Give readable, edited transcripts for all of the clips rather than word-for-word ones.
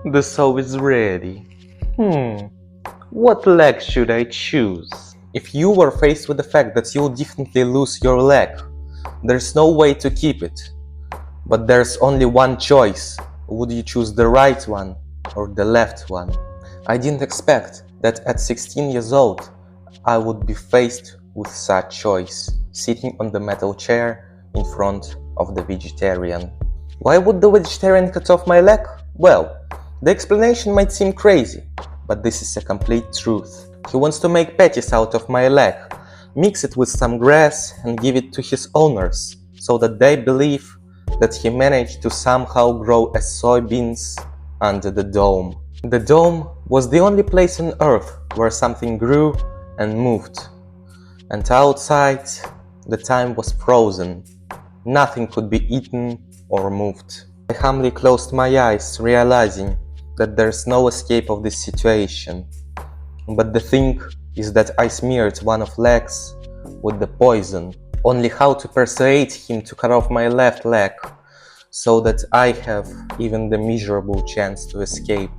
The soul is ready. What leg should I choose? If you were faced with the fact that you'll definitely lose your leg, there's no way to keep it. But there's only one choice. Would you choose the right one or the left one? I didn't expect that at 16 years old I would be faced with such choice, sitting on the metal chair in front of the vegetarian. Why would the vegetarian cut off my leg? Well, the explanation might seem crazy, but this is a complete truth. He wants to make patties out of my leg, mix it with some grass and give it to his owners, so that they believe that he managed to somehow grow a soybeans under the dome. The dome was the only place on earth where something grew and moved. And outside, the time was frozen. Nothing could be eaten or moved. I humbly closed my eyes, realizing that there's no escape of this situation. But the thing is that I smeared one of legs with the poison. Only how to persuade him to cut off my left leg, so that I have even the miserable chance to escape.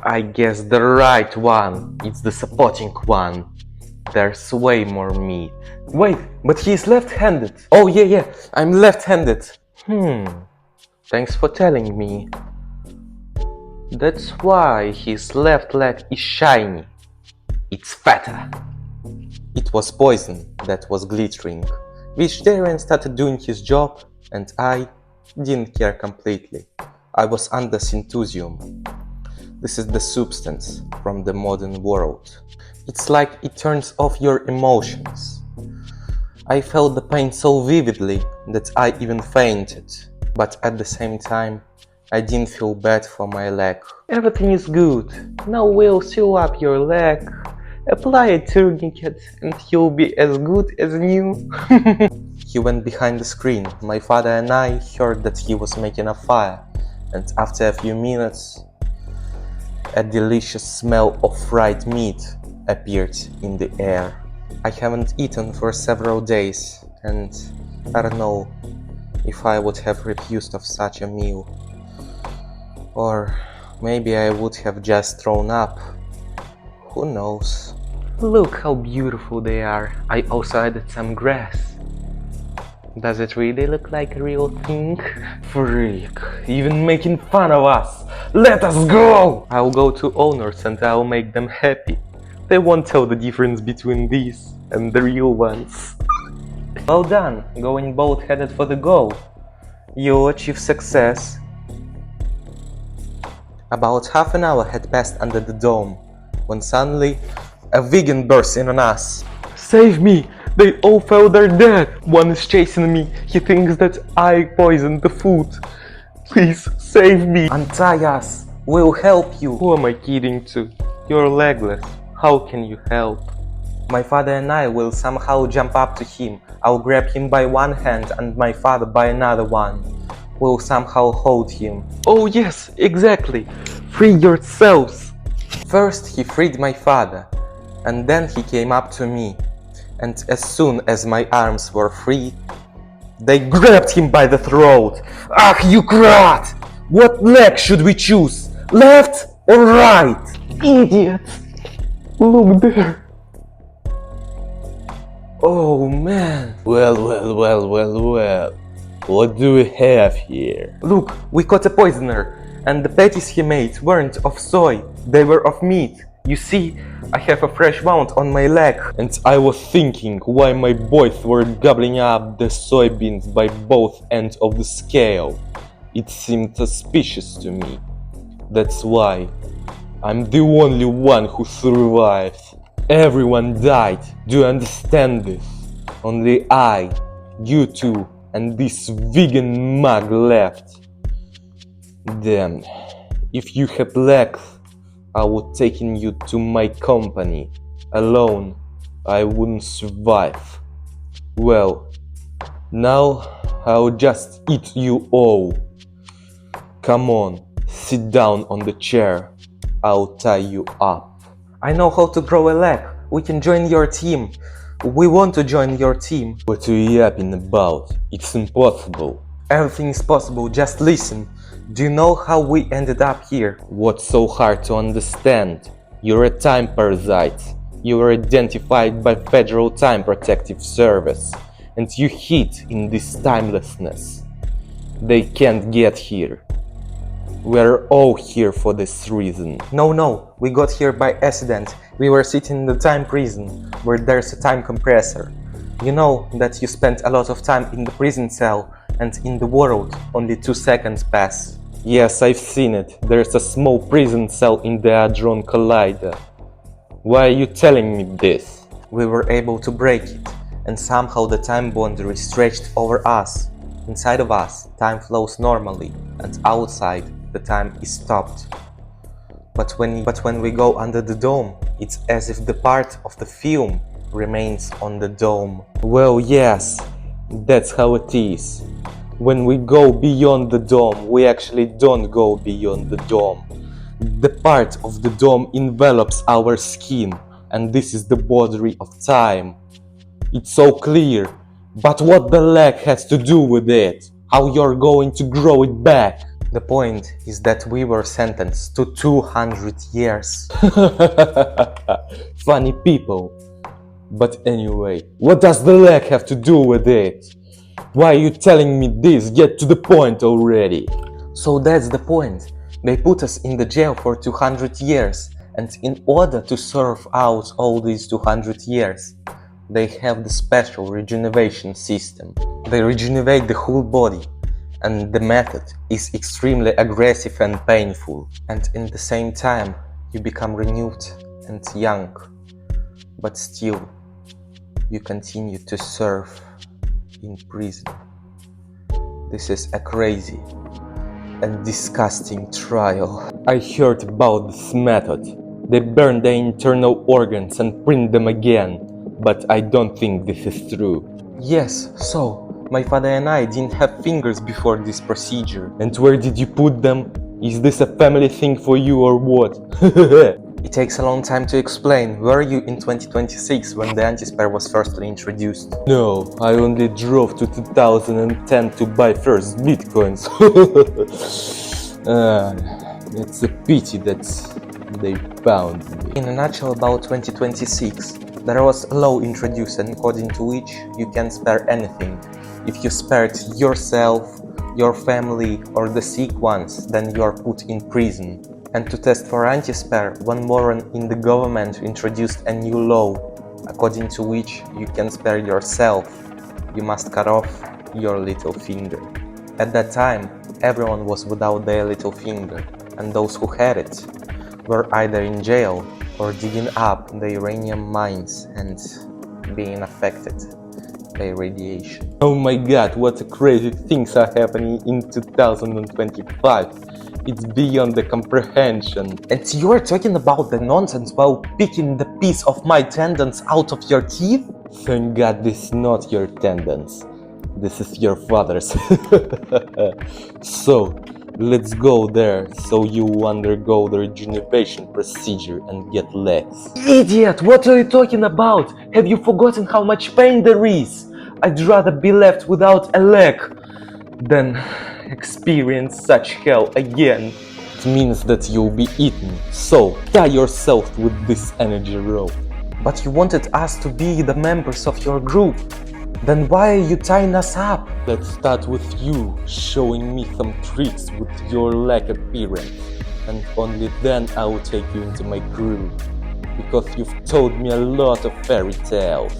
I guess the right one is the supporting one. There's way more meat. Wait, but he's left-handed. Oh yeah, I'm left-handed. Thanks for telling me. That's why his left leg is shiny. It's fatter. It was poison that was glittering. Vegetarian started doing his job, and I didn't care completely. I was under syntusium. This is the substance from the modern world. It's like it turns off your emotions. I felt the pain so vividly that I even fainted. But at the same time, I didn't feel bad for my leg. Everything is good. Now we'll sew up your leg, apply a tourniquet, and you'll be as good as new. He went behind the screen. My father and I heard that he was making a fire, and after a few minutes, a delicious smell of fried meat appeared in the air. I haven't eaten for several days, and I don't know if I would have refused of such a meal. Or maybe I would have just thrown up. Who knows? Look how beautiful they are. I also added some grass. Does it really look like a real thing? Freak, even making fun of us. Let us go! I'll go to owners and I'll make them happy. They won't tell the difference between these and the real ones. Well done, going both headed for the goal. You'll achieve success. About half an hour had passed under the dome, when suddenly a vegan burst in on us. Save me! They all felt they're dead! One is chasing me. He thinks that I poisoned the food. Please, save me! Untie us! We'll help you! Who am I kidding to? You're legless. How can you help? My father and I will somehow jump up to him. I'll grab him by one hand and my father by another one. We'll somehow hold him. Oh yes, exactly! Free yourselves! First he freed my father, and then he came up to me. And as soon as my arms were free, they grabbed him by the throat. Ah, you brat! What leg should we choose? Left or right? Idiots! Look there! Oh man! Well. What do we have here? Look, we caught a poisoner, and the patties he made weren't of soy, they were of meat. You see, I have a fresh wound on my leg. And I was thinking why my boys were gobbling up the soybeans by both ends of the scale. It seemed suspicious to me. That's why I'm the only one who survived. Everyone died. Do you understand this? Only I, you two, and this vegan mug left. Then, if you had legs, I would taken you to my company. Alone, I wouldn't survive. Well, now I'll just eat you all. Come on, sit down on the chair. I'll tie you up. I know how to grow a leg. We can join your team. We want to join your team. What are you yapping about? It's impossible. Everything is possible, just listen. Do you know how we ended up here? What's so hard to understand? You're a time parasite. You were identified by Federal Time Protective Service, and you hid in this timelessness. They can't get here. We're all here for this reason. No, we got here by accident. We were sitting in the time prison, where there's a time compressor. You know that you spent a lot of time in the prison cell, and in the world, only 2 seconds pass. Yes, I've seen it. There's a small prison cell in the Hadron Collider. Why are you telling me this? We were able to break it, and somehow the time boundary stretched over us. Inside of us, time flows normally, and outside, the time is stopped. But when we go under the dome, it's as if the part of the film remains on the dome. Well, yes, that's how it is. When we go beyond the dome, we actually don't go beyond the dome. The part of the dome envelops our skin, and this is the boundary of time. It's so clear, but what the leg has to do with it? How you're going to grow it back? The point is that we were sentenced to 200 years. Funny people. But anyway, what does the leg have to do with it? Why are you telling me this? Get to the point already. So that's the point. They put us in the jail for 200 years, and in order to serve out all these 200 years, they have the special regeneration system. They regenerate the whole body, and the method is extremely aggressive and painful. And in the same time, you become renewed and young, but still, you continue to serve in prison. This is a crazy and disgusting trial. I heard about this method. They burn the internal organs and print them again, but I don't think this is true. Yes, so my father and I didn't have fingers before this procedure. And where did you put them? Is this a family thing for you or what? It takes a long time to explain. Were you in 2026 when the ANTISPARE was firstly introduced? No, I only drove to 2010 to buy first bitcoins. It's a pity that they found me. In a nutshell, about 2026, there was a law introduced according to which you can't spare anything. If you spared yourself, your family, or the sick ones, then you are put in prison. And to test for ANTISPARE, one moron in the government introduced a new law, according to which you can spare yourself. You must cut off your little finger. At that time, everyone was without their little finger, and those who had it were either in jail or digging up the uranium mines and being affected by radiation. Oh my god, what crazy things are happening in 2025. It's beyond the comprehension. And you are talking about the nonsense while picking the piece of my tendons out of your teeth? Thank god this is not your tendons. This is your father's. So, let's go there so you undergo the regeneration procedure and get legs. Idiot! What are you talking about? Have you forgotten how much pain there is? I'd rather be left without a leg than experience such hell again. It means that you'll be eaten, so tie yourself with this energy rope. But you wanted us to be the members of your group. Then why are you tying us up? Let's start with you showing me some tricks with your leg appearance, and only then I will take you into my crew, because you've told me a lot of fairy tales.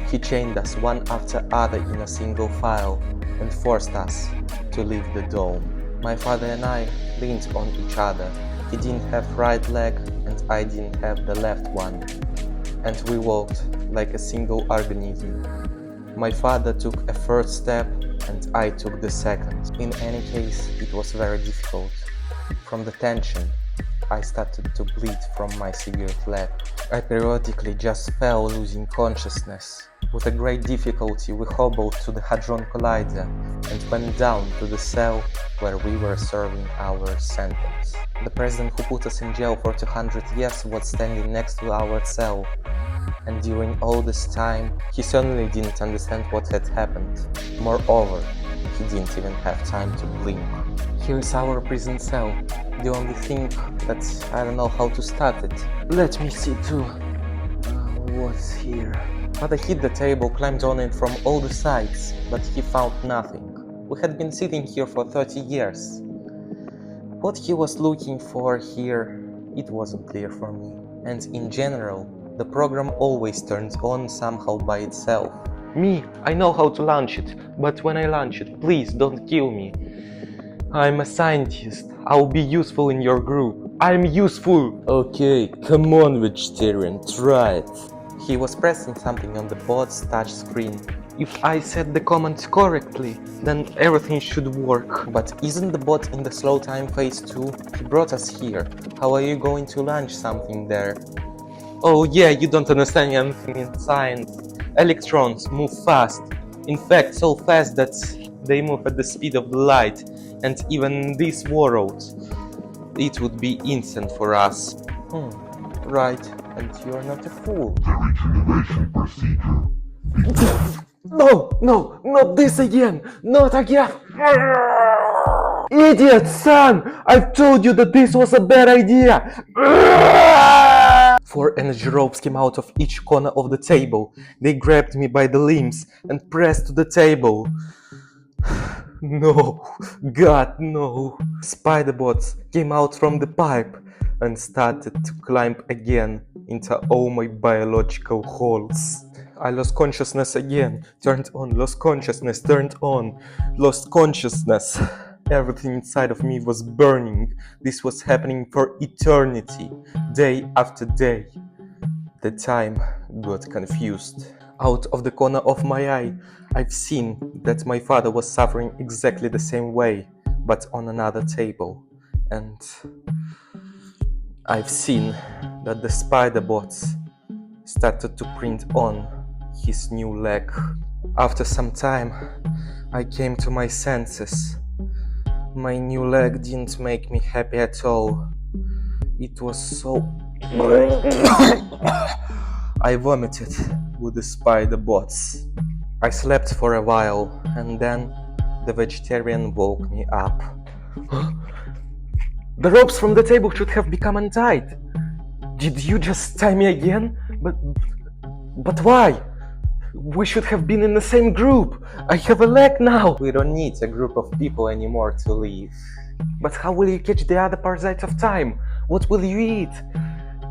He chained us one after other in a single file and forced us to leave the dome. My father and I leaned on each other. He didn't have right leg and I didn't have the left one. And we walked like a single organism. My father took a first step and I took the second. In any case, it was very difficult. From the tension, I started to bleed from my severed leg. I periodically just fell, losing consciousness. With a great difficulty, we hobbled to the Hadron Collider and went down to the cell where we were serving our sentence. The president who put us in jail for 200 years was standing next to our cell, and during all this time, he certainly didn't understand what had happened. Moreover, he didn't even have time to blink. Here is our prison cell. The only thing that I don't know how to start it. Let me see too. What's here? Father hit the table, climbed on it from all the sides, but he found nothing. We had been sitting here for 30 years. What he was looking for here, it wasn't clear for me. And in general, the program always turns on somehow by itself. Me, I know how to launch it, but when I launch it, please don't kill me. I'm a scientist. I'll be useful in your group. I'm useful! Okay, come on, vegetarian, try it. He was pressing something on the bot's touch screen. If I said the command correctly, then everything should work. But isn't the bot in the slow time phase too? He brought us here. How are you going to launch something there? Oh yeah, you don't understand anything in science. Electrons move fast. In fact, so fast that they move at the speed of the light. And even in this world, it would be instant for us. Right, and you're not a fool. The regeneration procedure. No, no, not this again! Not again! Idiot, son! I've told you that this was a bad idea! 4 energy ropes came out of each corner of the table. They grabbed me by the limbs and pressed to the table. No, God, no. Spider bots came out from the pipe and started to climb again into all my biological holes. I lost consciousness again, turned on, lost consciousness, turned on, lost consciousness. Everything inside of me was burning. This was happening for eternity, day after day. The time got confused. Out of the corner of my eye, I've seen that my father was suffering exactly the same way, but on another table. And I've seen that the spider bots started to print on his new leg. After some time, I came to my senses. My new leg didn't make me happy at all. It was so... I vomited with the spider bots. I slept for a while, and then the vegetarian woke me up. The ropes from the table should have become untied. Did you just tie me again? But why? We should have been in the same group. I have a leg now. We don't need a group of people anymore to leave. But how will you catch the other parasites of time? What will you eat?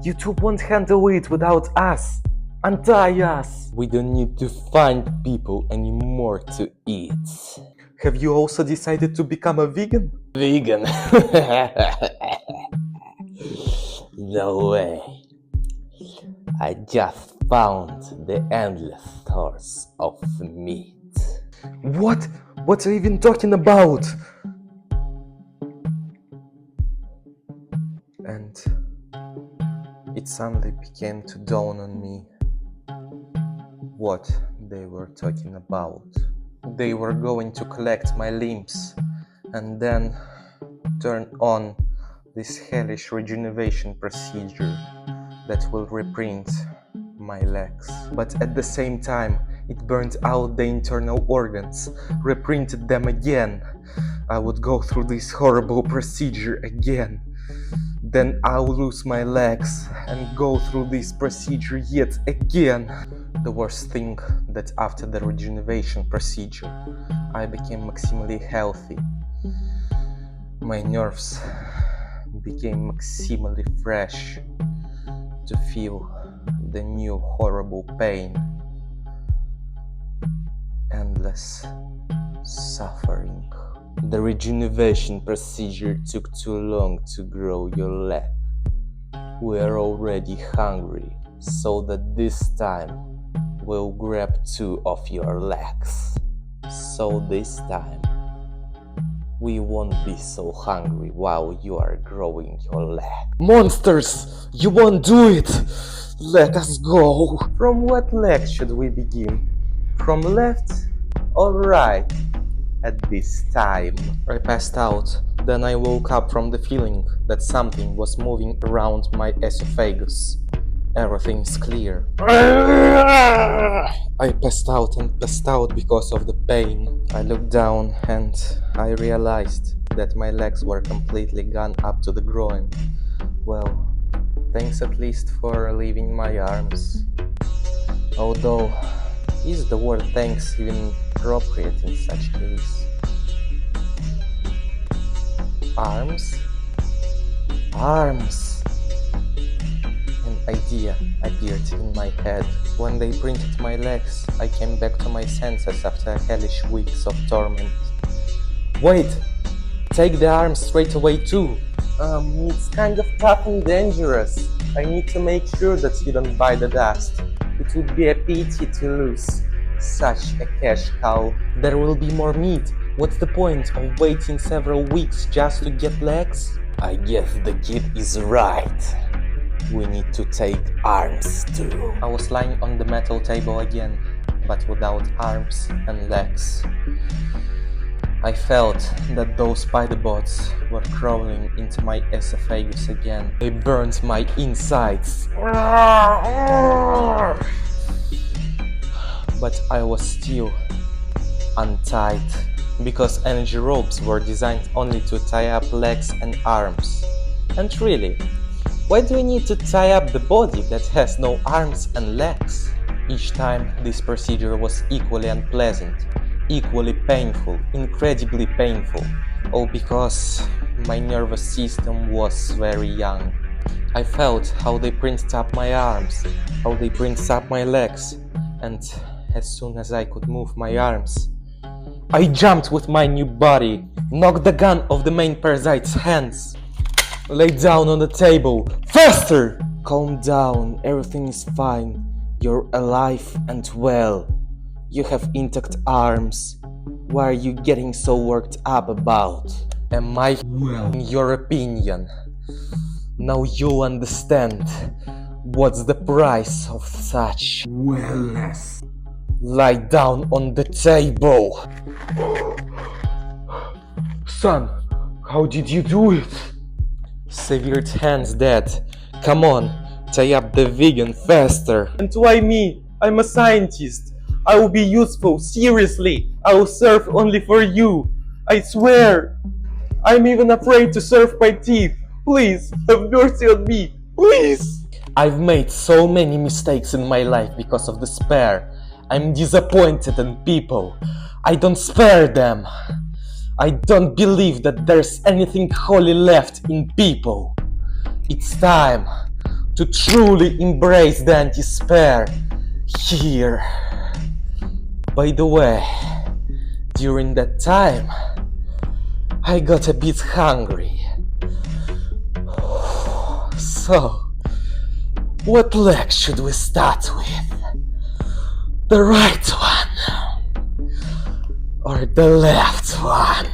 You two won't handle it without us. Untie us. We don't need to find people anymore to eat. Have you also decided to become a vegan? Vegan? No way. I just found the endless source of meat. What? What are you even talking about? And it suddenly began to dawn on me what they were talking about. They were going to collect my limbs and then turn on this hellish regeneration procedure that will reprint my legs. But at the same time, it burned out the internal organs, reprinted them again. I would go through this horrible procedure again. Then I'll lose my legs and go through this procedure yet again. The worst thing that after the regeneration procedure, I became maximally healthy. My nerves became maximally fresh to feel the new horrible pain. Endless suffering. The regeneration procedure took too long to grow your leg. We are already hungry, so that this time we'll grab 2 of your legs. So this time we won't be so hungry while you are growing your leg. Monsters! You won't do it! Let us go! From what leg should we begin? From left or right? At this time, I passed out. Then I woke up from the feeling that something was moving around my esophagus. Everything is clear. I passed out and passed out because of the pain. I looked down and I realized that my legs were completely gone up to the groin. Well, thanks at least for leaving my arms. Although, is the word thanks even appropriate in such case? Arms? Arms! An idea appeared in my head. When they printed my legs, I came back to my senses after hellish weeks of torment. Wait! Take the arms straight away too! It's kind of tough and dangerous. I need to make sure that you don't buy the dust. It would be a pity to lose such a cash cow. There will be more meat. What's the point of waiting several weeks just to get legs? I guess the kid is right. We need to take arms too. I was lying on the metal table again, but without arms and legs. I felt that those spider bots were crawling into my esophagus again. They burned my insides. But I was still untied, because energy ropes were designed only to tie up legs and arms. And really, why do we need to tie up the body that has no arms and legs? Each time this procedure was equally unpleasant, equally painful, incredibly painful, all because my nervous system was very young. I felt how they printed up my arms, how they printed up my legs, and as soon as I could move my arms, I jumped with my new body, knocked the gun off the main parasite's hands. Lay down on the table. Faster! Calm down, everything is fine. You're alive and well. You have intact arms. Why are you getting so worked up about? Am I well, in your opinion? Now you understand what's the price of such wellness. Lie down on the table. Son, how did you do it? Severed hands, Dad. Come on, tie up the vegan faster. And why me? I'm a scientist. I will be useful, seriously. I will serve only for you. I swear. I'm even afraid to serve my teeth. Please, have mercy on me. Please. I've made so many mistakes in my life because of despair. I'm disappointed in people. I don't spare them. I don't believe that there's anything holy left in people. It's time to truly embrace the anti-spare here. By the way, during that time, I got a bit hungry. So, what leg should we start with? The right one or the left one?